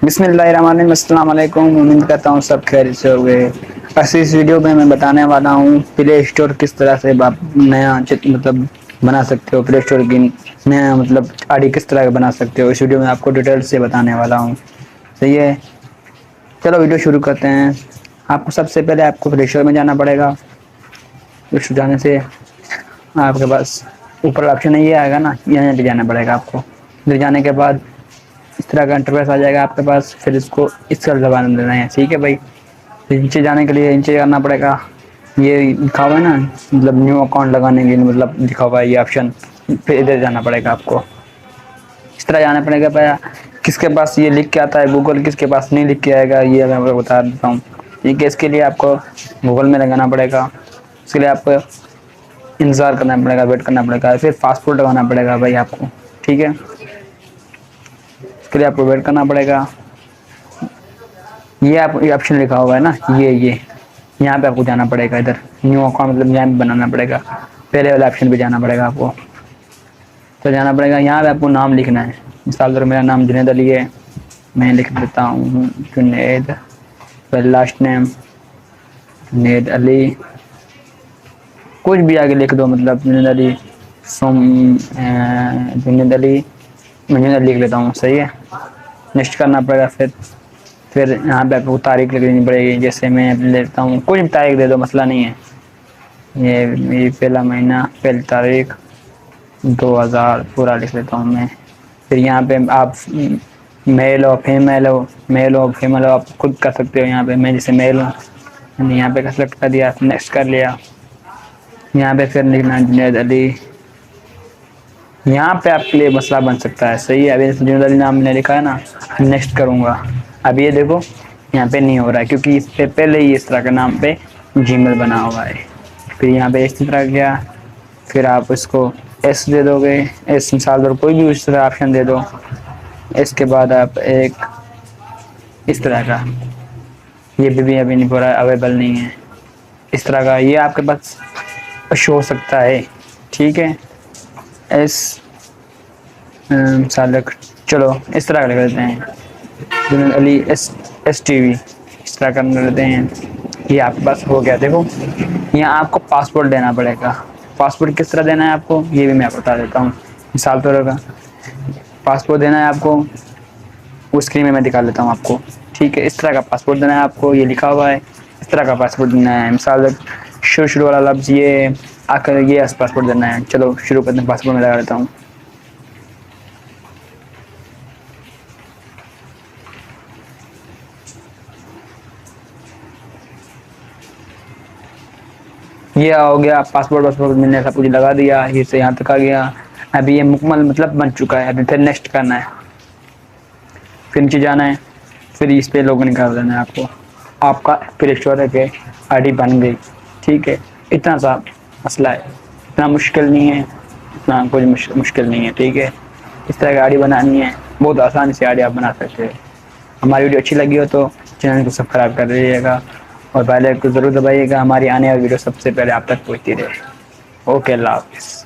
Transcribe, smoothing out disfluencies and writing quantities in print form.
بسم اللہ الرحمن الرحیم، السلام علیکم، امید کرتا ہوں سب خیریت سے ہوئے۔ بس اس ویڈیو میں بتانے والا ہوں پلے اسٹور کس طرح سے نیا مطلب بنا سکتے ہو، پلے اسٹور کی نیا مطلب آئی ڈی کس طرح بنا سکتے ہو۔ اس ویڈیو میں آپ کو ڈیٹیل سے بتانے والا ہوں، صحیح ہے؟ چلو ویڈیو شروع کرتے ہیں۔ آپ کو سب سے پہلے آپ کو پلے اسٹور میں جانا پڑے گا۔ پلے اسٹور جانے سے آپ کے پاس اوپر آپشن یہ آئے گا نا، یہاں پہ جانا پڑے گا آپ کو۔ ادھر جانے کے بعد اس طرح کا انٹرفیس آ جائے گا آپ کے پاس، پھر اس کو اس طرح زبان دینا ہے، ٹھیک ہے بھائی؟ نیچے جانے کے لیے نیچے کرنا پڑے گا، یہ لکھا ہوا ہے نا مطلب نیو اکاؤنٹ لگانے کے لیے مطلب لکھا ہوا ہے یہ آپشن، پھر ادھر جانا پڑے گا آپ کو، اس طرح جانا پڑے گا۔ کس کے پاس یہ لکھ کے آتا ہے گوگل، کس کے پاس نہیں لکھ کے آئے گا یہ میں آپ کو بتا دیتا ہوں۔ ٹھیک ہے، اس کے لیے آپ کو گوگل میں لگانا پڑے گا، اس کے لیے آپ کو انتظار کرنا پڑے گا، ویٹ کرنا پڑے گا، پھر پاسپورٹ لگانا پڑے گا بھائی آپ کو، ٹھیک ہے؟ اس کے لیے آپ کو ویٹ کرنا پڑے گا۔ یہ آپ یہ آپشن لکھا ہوا ہے نا، یہ یہاں پہ آپ کو جانا پڑے گا، ادھر نیو اکاؤنٹ مطلب یہاں پہ بنانا پڑے گا، پہلے والے آپشن پہ جانا پڑے گا آپ کو۔ تو جانا پڑے گا، یہاں پہ آپ کو نام لکھنا ہے، مثال طور میرا نام جنید علی ہے، میں لکھ دیتا ہوں جنید، پھر لاسٹ نیم جنید علی، کچھ بھی آگے لکھ دو، مطلب جنید علی جنید علی میں لکھ لیتا ہوں، صحیح ہے؟ نیکسٹ کرنا پڑے گا، پھر یہاں پہ آپ کو تاریخ لکھ دینی پڑے گی، جیسے میں لیتا ہوں کوئی بھی تاریخ دے دو، مسئلہ نہیں ہے۔ یہ پہلا مہینہ پہلی تاریخ 2000 پورا لکھ لیتا ہوں میں۔ پھر یہاں پہ آپ میل ہو فیمیل ہو آپ خود کر سکتے ہو، یہاں پہ میں جیسے میل ہوں یہاں پہ سلیکٹ کر دیا، نیکسٹ کر لیا۔ یہاں پہ پھر لکھنا جنید علی، یہاں پہ آپ کے لیے مسئلہ بن سکتا ہے، صحیح ہے؟ ابھی جنید علی نام نے لکھا ہے نا، نیکسٹ کروں گا، اب یہ دیکھو یہاں پہ نہیں ہو رہا ہے کیونکہ اس سے پہلے ہی اس طرح کا نام پہ جی میل بنا ہوا ہے۔ پھر یہاں پہ اسی طرح کیا، پھر آپ اس کو ایس دے دو گے، ایس مثال پر کوئی بھی اس طرح آپشن دے دو۔ اس کے بعد آپ ایک اس طرح کا، یہ بھی ابھی نہیں پورا اویلیبل نہیں ہے، اس طرح کا یہ آپ کے پاس شو ہو سکتا ہے، ٹھیک ہے؟ ایس سالک، چلو اس طرح کا لکھ دیتے ہیں جنید علی ایس ٹی وی، اس طرح کرنے لیتے ہیں۔ یہ آپ کے پاس ہو گیا۔ دیکھو یہاں آپ کو پاسپورٹ دینا پڑے گا، پاسپورٹ کس طرح دینا ہے آپ کو یہ بھی میں بتا دیتا ہوں، مثال طور کا پاسپورٹ دینا ہے آپ کو، وہ اسکرین میں دکھا لیتا ہوں آپ کو، ٹھیک ہے؟ اس طرح کا پاسپورٹ دینا ہے آپ کو، یہ لکھا ہوا ہے، اس طرح کا پاسپورٹ دینا ہے، مثال شروع والا لفظ یہ آ کر یہ پاسپورٹ دینا ہے۔ چلو شروع کرتے ہیں، پاسپورٹ میں لگا لیتا ہوں۔ یہ ہو گیا پاسپورٹ میں نے سب کچھ لگا دیا، یہ سے یہاں تک آ گیا۔ ابھی یہ مکمل مطلب بن چکا ہے، ابھی پھر نیکسٹ کرنا ہے، پھر نیچے جانا ہے، پھر اس پہ لوگن کر دینا ہے آپ کو، آپ کا پلے اسٹور ہے آئی ڈی بن گئی، ٹھیک ہے؟ اتنا سا مسئلہ ہے، اتنا مشکل نہیں ہے، اتنا کوئی مشکل نہیں ہے، ٹھیک ہے؟ اس طرح کی آئی ڈی بنانی ہے، بہت آسانی سے آئی ڈی آپ بنا سکتے ہیں۔ ہماری ویڈیو اچھی لگی ہو تو چینل کو سبسکرائب کر دیجیے گا، اور بیل آئکن کو ضرور دبائیے گا، ہماری آنے والی ویڈیو سب سے پہلے آپ تک پہنچتی رہے۔ اوکے، اللہ حافظ۔